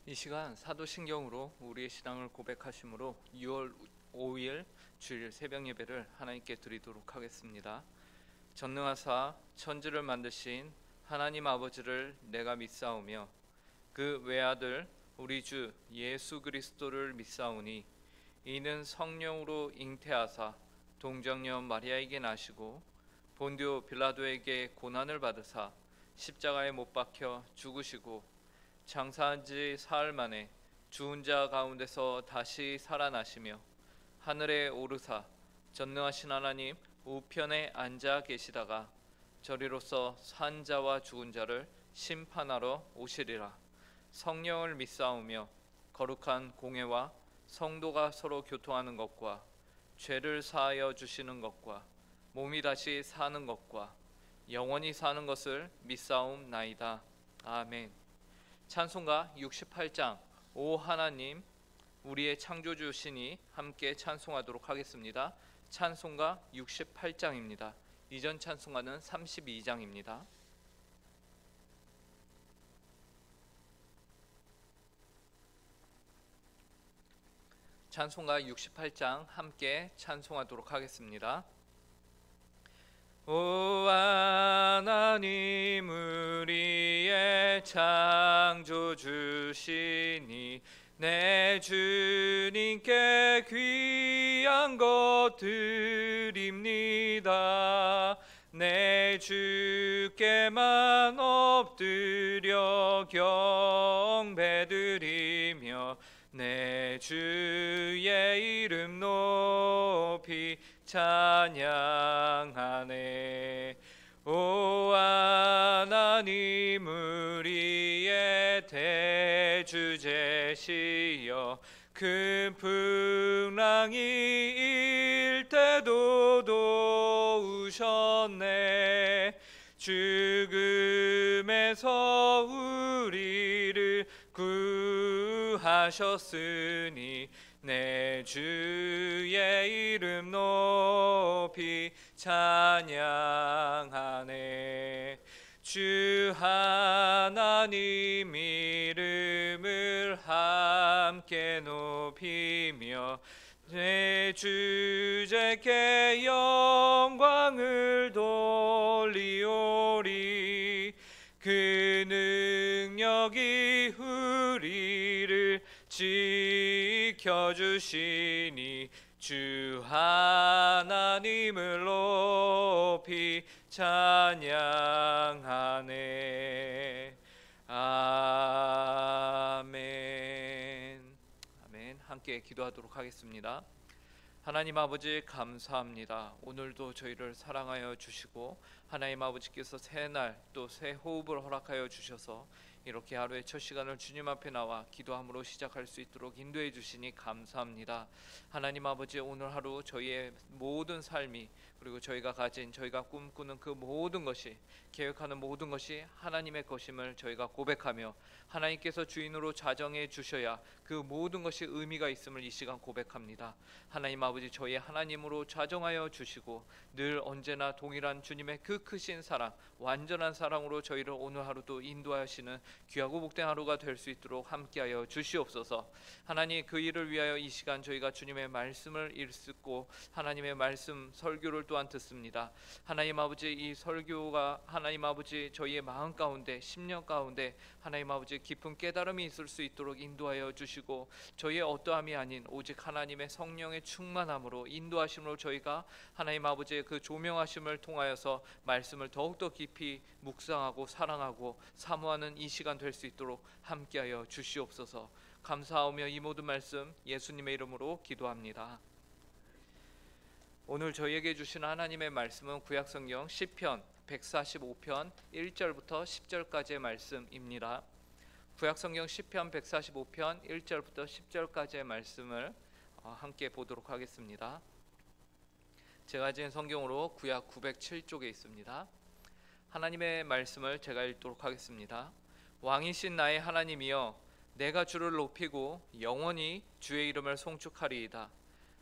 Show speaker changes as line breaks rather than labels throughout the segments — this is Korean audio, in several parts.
이 시간 사도신경으로 우리의 신앙을 고백하심으로 6월 5일 주일 새벽 예배를 하나님께 드리도록 하겠습니다. 전능하사 천지를 만드신 하나님 아버지를 내가 믿사오며 그 외아들 우리 주 예수 그리스도를 믿사오니 이는 성령으로 잉태하사 동정녀 마리아에게 나시고 본디오 빌라도에게 고난을 받으사 십자가에 못 박혀 죽으시고 장사한 지 사흘 만에 죽은 자 가운데서 다시 살아나시며 하늘에 오르사 전능하신 하나님 우편에 앉아 계시다가 저리로서 산 자와 죽은 자를 심판하러 오시리라. 성령을 믿사오며 거룩한 공회와 성도가 서로 교통하는 것과 죄를 사하여 주시는 것과 몸이 다시 사는 것과 영원히 사는 것을 믿사옵나이다. 아멘. 찬송가 68장 오 하나님 우리의 창조주시니 함께 찬송하도록 하겠습니다. 찬송가 68장입니다. 이전 찬송가는 32장입니다. 찬송가 68장 함께 찬송하도록 하겠습니다. 오 하나님 우리의 창조주시니 내 주님께 귀한 것 드립니다. 내 주께만 엎드려 경배드리며 내 주의 이름 높이 찬양하네. 오 하나님 우리의 대주제시여 큰 풍랑이 일 때도 도우셨네. 죽음에서 우리를 구하셨으니 내 주의 이름 높이 찬양하네. 주 하나님 이름을 함께 높이며 내 주제께 영광을 돌리오리. 그 능력이 우리를 지켜주시니 주 하나님을 높이 찬양하네. 아멘. 아멘. 함께 기도하도록 하겠습니다. 하나님 아버지 감사합니다. 오늘도 저희를 사랑하여 주시고 하나님 아버지께서 새날 또 새 호흡을 허락하여 주셔서 이렇게 하루의 첫 시간을 주님 앞에 나와 기도함으로 시작할 수 있도록 인도해 주시니 감사합니다. 하나님 아버지 오늘 하루 저희의 모든 삶이 그리고 저희가 가진 저희가 꿈꾸는 그 모든 것이 계획하는 모든 것이 하나님의 것임을 저희가 고백하며 하나님께서 주인으로 자정해 주셔야 그 모든 것이 의미가 있음을 이 시간 고백합니다. 하나님 아버지 저희 하나님으로 자정하여 주시고 늘 언제나 동일한 주님의 그 크신 사랑 완전한 사랑으로 저희를 오늘 하루도 인도하시는 귀하고 복된 하루가 될 수 있도록 함께하여 주시옵소서. 하나님 그 일을 위하여 이 시간 저희가 주님의 말씀을 읽고 하나님의 말씀 설교를 또한 듣습니다. 하나님 아버지 이 설교가 하나님 아버지 저희의 마음 가운데 심령 가운데 하나님 아버지 깊은 깨달음이 있을 수 있도록 인도하여 주시고 저희의 어떠함이 아닌 오직 하나님의 성령의 충만함으로 인도하심으로 저희가 하나님 아버지의 그 조명하심을 통하여서 말씀을 더욱더 깊이 묵상하고 사랑하고 사모하는 이 시간 될 수 있도록 함께하여 주시옵소서. 감사하며 이 모든 말씀 예수님의 이름으로 기도합니다. 오늘 저희에게 주신 하나님의 말씀은 구약성경 시편 145편 1절부터 10절까지의 말씀입니다. 구약성경 시편 145편 1절부터 10절까지의 말씀을 함께 보도록 하겠습니다. 제가 가진 성경으로 구약 907쪽에 있습니다. 하나님의 말씀을 제가 읽도록 하겠습니다. 왕이신 나의 하나님이여 내가 주를 높이고 영원히 주의 이름을 송축하리이다.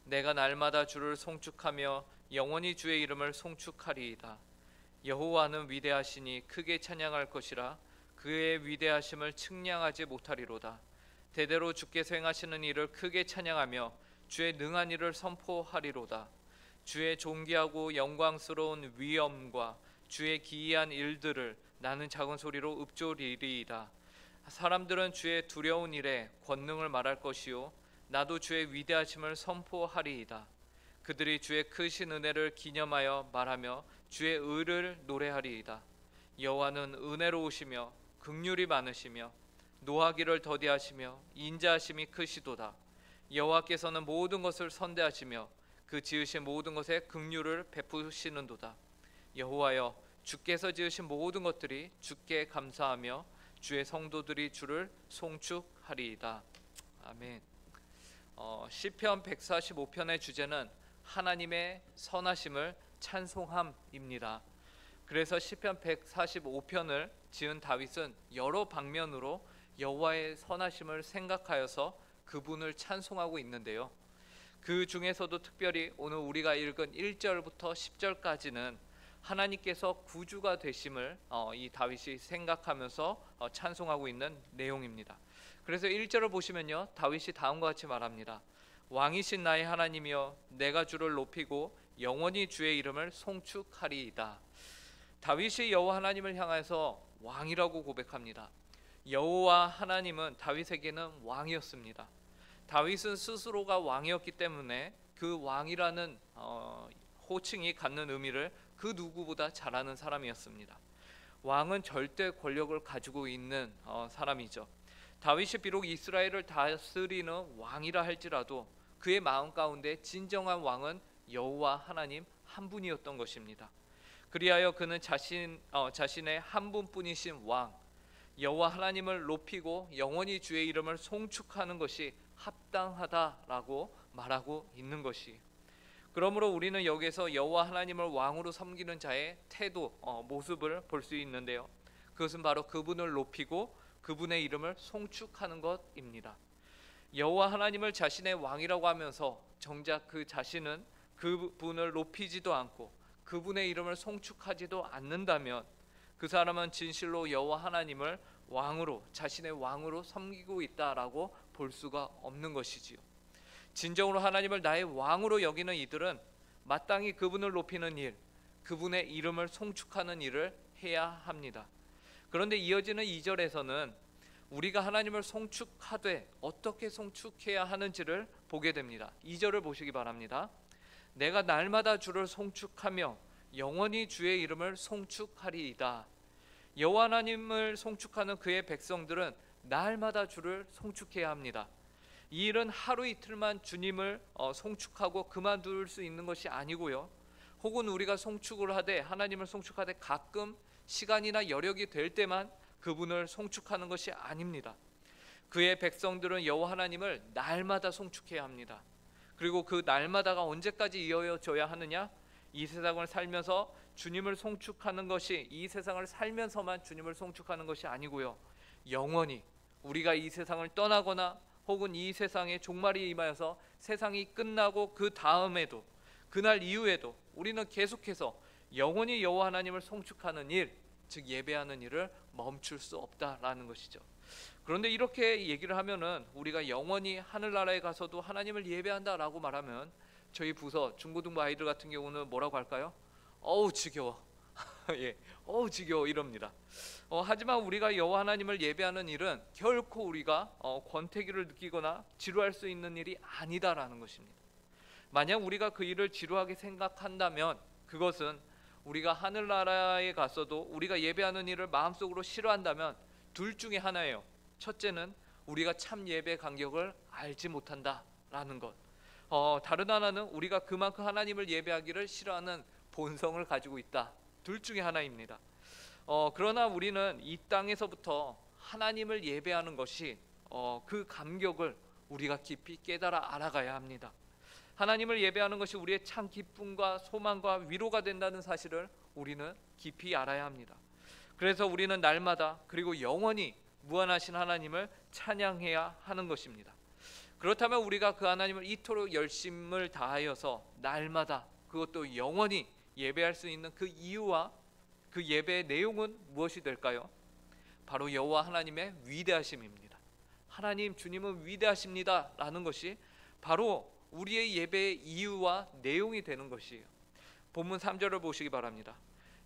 내가 날마다 주를 송축하며 영원히 주의 이름을 송축하리이다. 여호와는 위대하시니 크게 찬양할 것이라 그의 위대하심을 측량하지 못하리로다. 대대로 주께서 행하시는 일을 크게 찬양하며 주의 능한 일을 선포하리로다. 주의 존귀하고 영광스러운 위엄과 주의 기이한 일들을 나는 작은 소리로 읊조리리이다. 사람들은 주의 두려운 일에 권능을 말할 것이요 나도 주의 위대하심을 선포하리이다. 그들이 주의 크신 은혜를 기념하여 말하며 주의 의를 노래하리이다. 여호와는 은혜로우시며 긍휼이 많으시며 노하기를 더디하시며 인자하심이 크시도다. 여호와께서는 모든 것을 선대하시며 그 지으신 모든 것에 긍휼을 베푸시는도다. 여호와여, 주께서 지으신 모든 것들이 주께 감사하며 주의 성도들이 주를 송축하리이다. 아멘. 시편 145편의 주제는 하나님의 선하심을 찬송함입니다. 그래서 시편 145편을 지은 다윗은 여러 방면으로 여호와의 선하심을 생각하여서 그분을 찬송하고 있는데요. 그 중에서도 특별히 오늘 우리가 읽은 1절부터 10절까지는 하나님께서 구주가 되심을 이 다윗이 생각하면서 찬송하고 있는 내용입니다. 그래서 1절을 보시면요, 다윗이 다음과 같이 말합니다. 왕이신 나의 하나님이여, 내가 주를 높이고 영원히 주의 이름을 송축하리이다. 다윗이 여호와 하나님을 향해서 왕이라고 고백합니다. 여호와 하나님은 다윗에게는 왕이었습니다. 다윗은 스스로가 왕이었기 때문에 그 왕이라는 호칭이 갖는 의미를 그 누구보다 잘 아는 사람이었습니다. 왕은 절대 권력을 가지고 있는 사람이죠. 다윗이 비록 이스라엘을 다스리는 왕이라 할지라도 그의 마음 가운데 진정한 왕은 여호와 하나님 한 분이었던 것입니다. 그리하여 그는 자신의 한 분뿐이신 왕 여호와 하나님을 높이고 영원히 주의 이름을 송축하는 것이 합당하다라고 말하고 있는 것이. 그러므로 우리는 여기서 여호와 하나님을 왕으로 섬기는 자의 태도, 모습을 볼 수 있는데요. 그것은 바로 그분을 높이고 그분의 이름을 송축하는 것입니다. 여호와 하나님을 자신의 왕이라고 하면서 정작 그 자신은 그분을 높이지도 않고 그분의 이름을 송축하지도 않는다면 그 사람은 진실로 여호와 하나님을 왕으로, 자신의 왕으로 섬기고 있다라고 볼 수가 없는 것이지요. 진정으로 하나님을 나의 왕으로 여기는 이들은 마땅히 그분을 높이는 일, 그분의 이름을 송축하는 일을 해야 합니다. 그런데 이어지는 2절에서는 우리가 하나님을 송축하되 어떻게 송축해야 하는지를 보게 됩니다. 2절을 보시기 바랍니다. 내가 날마다 주를 송축하며 영원히 주의 이름을 송축하리이다. 여호와 하나님을 송축하는 그의 백성들은 날마다 주를 송축해야 합니다. 이 일은 하루 이틀만 주님을 송축하고 그만둘 수 있는 것이 아니고요. 혹은 우리가 송축을 하되 하나님을 송축하되 가끔 시간이나 여력이 될 때만 그분을 송축하는 것이 아닙니다. 그의 백성들은 여호와 하나님을 날마다 송축해야 합니다. 그리고 그 날마다가 언제까지 이어져야 하느냐? 이 세상을 살면서 주님을 송축하는 것이 이 세상을 살면서만 주님을 송축하는 것이 아니고요. 영원히 우리가 이 세상을 떠나거나 혹은 이 세상에 종말이 임하여서 세상이 끝나고 그 다음에도 그날 이후에도 우리는 계속해서 영원히 여호와 하나님을 송축하는 일, 즉 예배하는 일을 멈출 수 없다라는 것이죠. 그런데 이렇게 얘기를 하면은 우리가 영원히 하늘나라에 가서도 하나님을 예배한다라고 말하면 저희 부서 중고등부 아이들 같은 경우는 뭐라고 할까요? 어우 지겨워. 예, 어우 지겨워 이럽니다. 하지만 우리가 여호와 하나님을 예배하는 일은 결코 우리가 권태기를 느끼거나 지루할 수 있는 일이 아니다라는 것입니다. 만약 우리가 그 일을 지루하게 생각한다면 그것은 우리가 하늘나라에 갔어도 우리가 예배하는 일을 마음속으로 싫어한다면 둘 중에 하나예요. 첫째는 우리가 참 예배 간격을 알지 못한다라는 것. 다른 하나는 우리가 그만큼 하나님을 예배하기를 싫어하는 본성을 가지고 있다. 둘 중에 하나입니다. 그러나 우리는 이 땅에서부터 하나님을 예배하는 것이 그 감격을 우리가 깊이 깨달아 알아가야 합니다. 하나님을 예배하는 것이 우리의 참 기쁨과 소망과 위로가 된다는 사실을 우리는 깊이 알아야 합니다. 그래서 우리는 날마다 그리고 영원히 무한하신 하나님을 찬양해야 하는 것입니다. 그렇다면 우리가 그 하나님을 이토록 열심을 다하여서 날마다 그것도 영원히 예배할 수 있는 그 이유와 그 예배의 내용은 무엇이 될까요? 바로 여호와 하나님의 위대하심입니다. 하나님 주님은 위대하십니다 라는 것이 바로 우리의 예배의 이유와 내용이 되는 것이에요. 본문 3절을 보시기 바랍니다.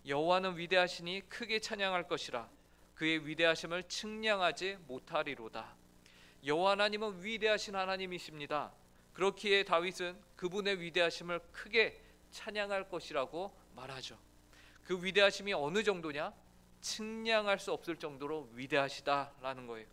여호와는 위대하시니 크게 찬양할 것이라 그의 위대하심을 측량하지 못하리로다. 여호와 하나님은 위대하신 하나님이십니다. 그렇기에 다윗은 그분의 위대하심을 크게 찬양할 것이라고 말하죠. 그 위대하심이 어느 정도냐? 측량할 수 없을 정도로 위대하시다라는 거예요.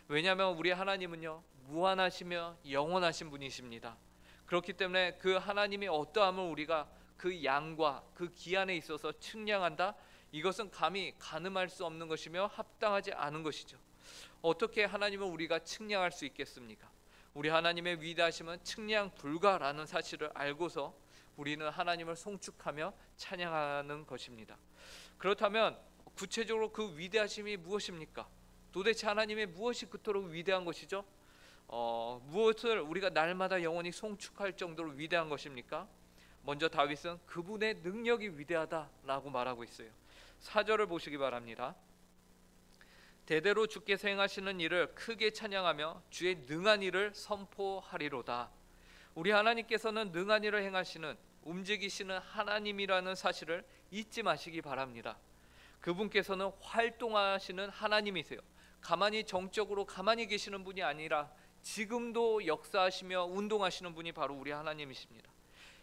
왜냐하면 우리 하나님은요 무한하시며 영원하신 분이십니다. 그렇기 때문에 그 하나님이 어떠함을 우리가 그 양과 그 기한에 있어서 측량한다? 이것은 감히 가늠할 수 없는 것이며 합당하지 않은 것이죠. 어떻게 하나님을 우리가 측량할 수 있겠습니까? 우리 하나님의 위대하심은 측량 불가라는 사실을 알고서 우리는 하나님을 송축하며 찬양하는 것입니다. 그렇다면 구체적으로 그 위대하심이 무엇입니까? 도대체 하나님의 무엇이 그토록 위대한 것이죠? 무엇을 우리가 날마다 영원히 송축할 정도로 위대한 것입니까? 먼저 다윗은 그분의 능력이 위대하다라고 말하고 있어요. 4절을 보시기 바랍니다. 대대로 주께서 행하시는 일을 크게 찬양하며 주의 능한 일을 선포하리로다. 우리 하나님께서는 능한 일을 행하시는 움직이시는 하나님이라는 사실을 잊지 마시기 바랍니다. 그분께서는 활동하시는 하나님이세요. 가만히 정적으로 가만히 계시는 분이 아니라 지금도 역사하시며 운동하시는 분이 바로 우리 하나님이십니다.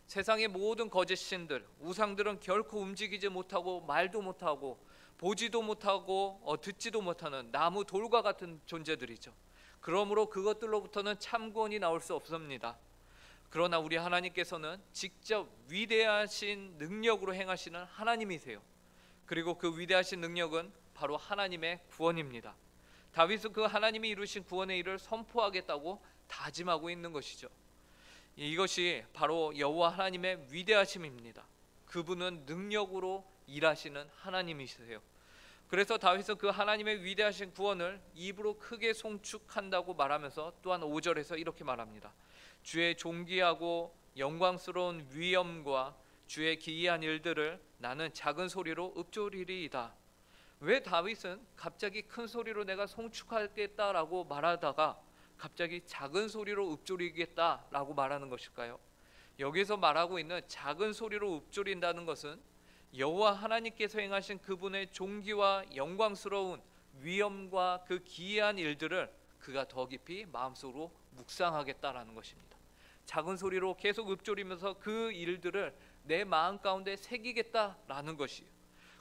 세상의 모든 거짓 신들, 우상들은 결코 움직이지 못하고 말도 못하고 보지도 못하고 듣지도 못하는 나무 돌과 같은 존재들이죠. 그러므로 그것들로부터는 참구원이 나올 수 없습니다. 그러나 우리 하나님께서는 직접 위대하신 능력으로 행하시는 하나님이세요. 그리고 그 위대하신 능력은 바로 하나님의 구원입니다. 다윗은 그 하나님이 이루신 구원의 일을 선포하겠다고 다짐하고 있는 것이죠. 이것이 바로 여호와 하나님의 위대하심입니다. 그분은 능력으로 일하시는 하나님이세요. 그래서 다윗은 그 하나님의 위대하신 구원을 입으로 크게 송축한다고 말하면서 또한 5절에서 이렇게 말합니다. 주의 존귀하고 영광스러운 위엄과 주의 기이한 일들을 나는 작은 소리로 읊조리리이다. 왜 다윗은 갑자기 큰 소리로 내가 송축하겠다라고 말하다가 갑자기 작은 소리로 읊조리겠다라고 말하는 것일까요? 여기서 말하고 있는 작은 소리로 읊조린다는 것은 여호와 하나님께서 행하신 그분의 존귀와 영광스러운 위엄과 그 기이한 일들을 그가 더 깊이 마음속으로 묵상하겠다라는 것입니다. 작은 소리로 계속 읊조리면서 그 일들을 내 마음 가운데 새기겠다라는 것이에요.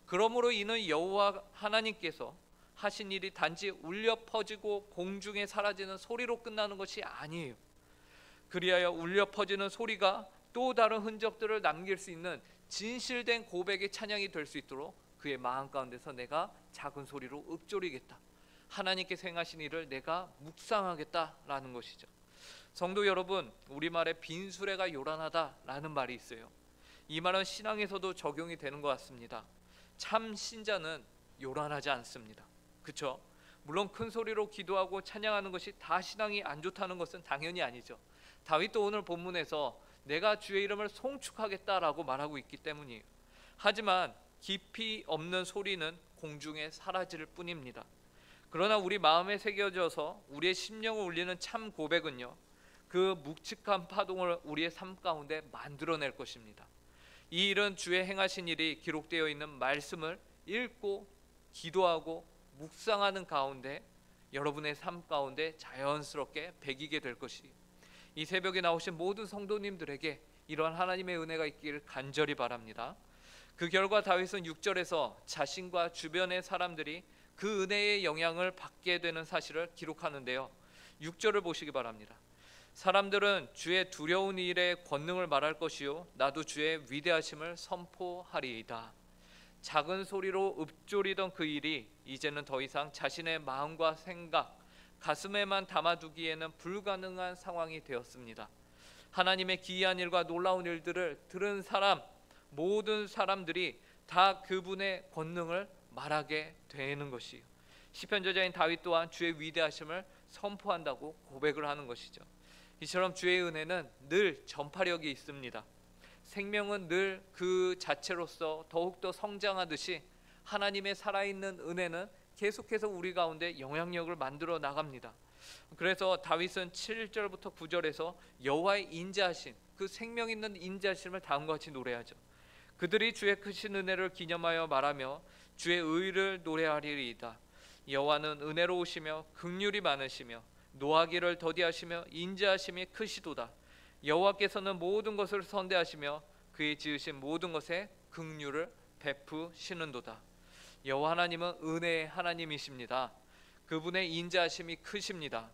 그러므로 이는 여호와 하나님께서 하신 일이 단지 울려 퍼지고 공중에 사라지는 소리로 끝나는 것이 아니에요. 그리하여 울려 퍼지는 소리가 또 다른 흔적들을 남길 수 있는 진실된 고백의 찬양이 될 수 있도록 그의 마음 가운데서 내가 작은 소리로 읊조리겠다. 하나님께서 행하신 일을 내가 묵상하겠다라는 것이죠. 성도 여러분, 우리말에 빈수레가 요란하다라는 말이 있어요. 이 말은 신앙에서도 적용이 되는 것 같습니다. 참 신자는 요란하지 않습니다. 그렇죠? 물론 큰 소리로 기도하고 찬양하는 것이 다 신앙이 안 좋다는 것은 당연히 아니죠. 다윗도 오늘 본문에서 내가 주의 이름을 송축하겠다라고 말하고 있기 때문이에요. 하지만 깊이 없는 소리는 공중에 사라질 뿐입니다. 그러나 우리 마음에 새겨져서 우리의 심령을 울리는 참 고백은요, 그 묵직한 파동을 우리의 삶 가운데 만들어낼 것입니다. 이 일은 주의 행하신 일이 기록되어 있는 말씀을 읽고 기도하고 묵상하는 가운데 여러분의 삶 가운데 자연스럽게 배기게 될 것이에요. 이 새벽에 나오신 모든 성도님들에게 이러한 하나님의 은혜가 있기를 간절히 바랍니다. 그 결과 다윗은 6절에서 자신과 주변의 사람들이 그 은혜의 영향을 받게 되는 사실을 기록하는데요. 6절을 보시기 바랍니다. 사람들은 주의 두려운 일의 권능을 말할 것이요 나도 주의 위대하심을 선포하리이다. 작은 소리로 읊조리던 그 일이 이제는 더 이상 자신의 마음과 생각, 가슴에만 담아두기에는 불가능한 상황이 되었습니다. 하나님의 기이한 일과 놀라운 일들을 들은 사람, 모든 사람들이 다 그분의 권능을 말하게 되는 것이에요. 시편 저자인 다윗 또한 주의 위대하심을 선포한다고 고백을 하는 것이죠. 이처럼 주의 은혜는 늘 전파력이 있습니다. 생명은 늘 그 자체로서 더욱더 성장하듯이 하나님의 살아있는 은혜는 계속해서 우리 가운데 영향력을 만들어 나갑니다. 그래서 다윗은 7절부터 9절에서 여호와의 인자하심, 그 생명 있는 인자하심을 다음과 같이 노래하죠. 그들이 주의 크신 은혜를 기념하여 말하며 주의 의를 노래하리이다. 여호와는 은혜로우시며 긍휼이 많으시며 노하기를 더디하시며 인자하심이 크시도다. 여호와께서는 모든 것을 선대하시며 그의 지으신 모든 것에 긍휼을 베푸시는도다. 여호와 하나님은 은혜의 하나님이십니다. 그분의 인자하심이 크십니다.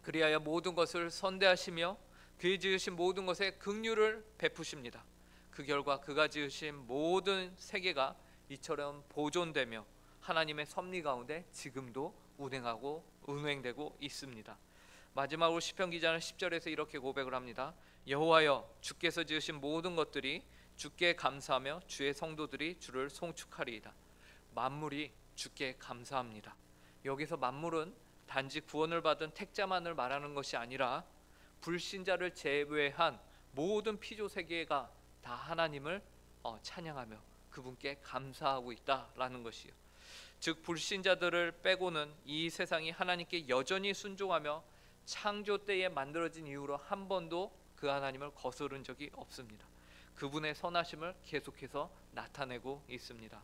그리하여 모든 것을 선대하시며 그의 지으신 모든 것에 긍휼을 베푸십니다. 그 결과 그가 지으신 모든 세계가 이처럼 보존되며 하나님의 섭리 가운데 지금도 운행되고 있습니다. 마지막으로 시편 기자는 10절에서 이렇게 고백을 합니다. 여호와여, 주께서 지으신 모든 것들이 주께 감사하며 주의 성도들이 주를 송축하리이다. 만물이 주께 감사합니다. 여기서 만물은 단지 구원을 받은 택자만을 말하는 것이 아니라 불신자를 제외한 모든 피조 세계가 다 하나님을 찬양하며 그분께 감사하고 있다라는 것이요. 즉 불신자들을 빼고는 이 세상이 하나님께 여전히 순종하며 창조 때에 만들어진 이후로 한 번도 그 하나님을 거스른 적이 없습니다. 그분의 선하심을 계속해서 나타내고 있습니다.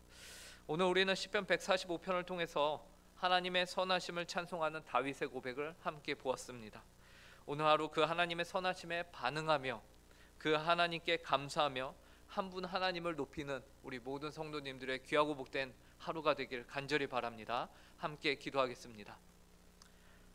오늘 우리는 시편 145편을 통해서 하나님의 선하심을 찬송하는 다윗의 고백을 함께 보았습니다. 오늘 하루 그 하나님의 선하심에 반응하며 그 하나님께 감사하며 한 분 하나님을 높이는 우리 모든 성도님들의 귀하고 복된 하루가 되길 간절히 바랍니다. 함께 기도하겠습니다.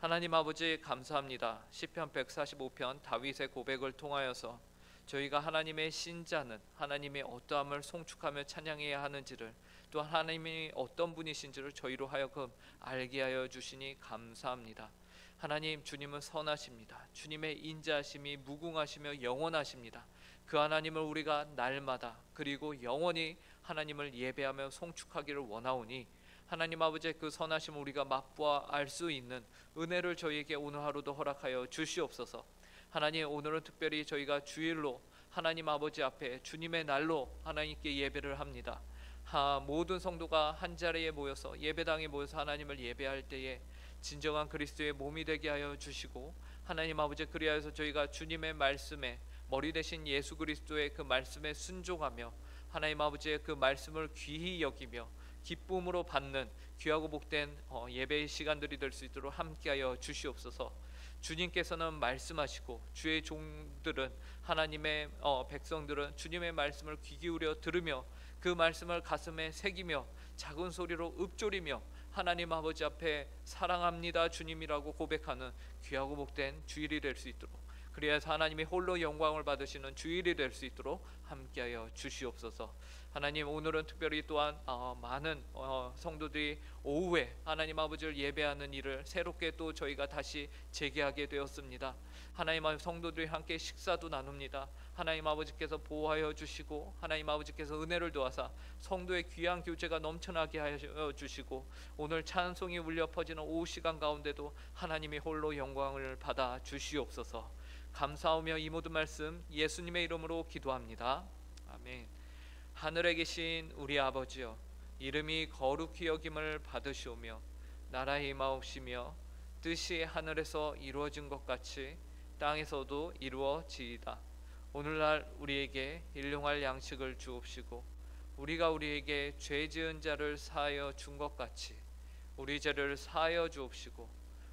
하나님 아버지 감사합니다. 시편 145편 다윗의 고백을 통하여서 저희가 하나님의 신자는 하나님의 어떠함을 송축하며 찬양해야 하는지를, 또 하나님이 어떤 분이신지를 저희로 하여금 알게 하여 주시니 감사합니다. 하나님, 주님은 선하십니다. 주님의 인자하심이 무궁하시며 영원하십니다. 그 하나님을 우리가 날마다 그리고 영원히 하나님을 예배하며 송축하기를 원하오니 하나님 아버지의 그 선하심을 우리가 맛보아 알 수 있는 은혜를 저희에게 오늘 하루도 허락하여 주시옵소서. 하나님, 오늘은 특별히 저희가 주일로 하나님 아버지 앞에 주님의 날로 하나님께 예배를 합니다. 모든 성도가 한 자리에 모여서 예배당에 모여서 하나님을 예배할 때에 진정한 그리스도의 몸이 되게 하여 주시고, 하나님 아버지 그리하여서 저희가 주님의 말씀에 머리 대신 예수 그리스도의 그 말씀에 순종하며 하나님 아버지의 그 말씀을 귀히 여기며 기쁨으로 받는 귀하고 복된 예배의 시간들이 될 수 있도록 함께하여 주시옵소서. 주님께서는 말씀하시고 주의 종들은 하나님의 백성들은 주님의 말씀을 귀 기울여 들으며 그 말씀을 가슴에 새기며 작은 소리로 읊조리며 하나님 아버지 앞에 사랑합니다 주님이라고 고백하는 귀하고 복된 주일이 될 수 있도록, 그래서 하나님이 홀로 영광을 받으시는 주일이 될 수 있도록 함께하여 주시옵소서. 하나님, 오늘은 특별히 또한 많은 성도들이 오후에 하나님 아버지를 예배하는 일을 새롭게 또 저희가 다시 재개하게 되었습니다. 하나님 아버지, 성도들이 함께 식사도 나눕니다. 하나님 아버지께서 보호하여 주시고 하나님 아버지께서 은혜를 도와서 성도의 귀한 교제가 넘쳐나게 하여 주시고, 오늘 찬송이 울려 퍼지는 오후 시간 가운데도 하나님이 홀로 영광을 받아 주시옵소서. 감사하며 이 모든 말씀 예수님의 이름으로 기도합니다. 아멘. 하늘에 계신 우리 아버지여, 이름이 거룩히 여김을 받으시오며 나라의 임하옵시며 뜻이 하늘에서 이루어진 것 같이 땅에서도 이루어지이다. 오늘날 우리에게 일용할 양식을 주옵시고 우리가 우리에게 죄 지은 자를 사하여 준 것 같이 우리 죄를 사하여 주옵시고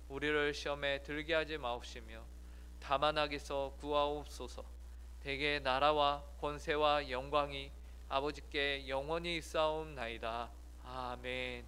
우리를 시험에 들게 하지 마옵시며 다만 악에서 구하옵소서. 대개 나라와 권세와 영광이 아버지께 영원히 있사옵나이다. 아멘.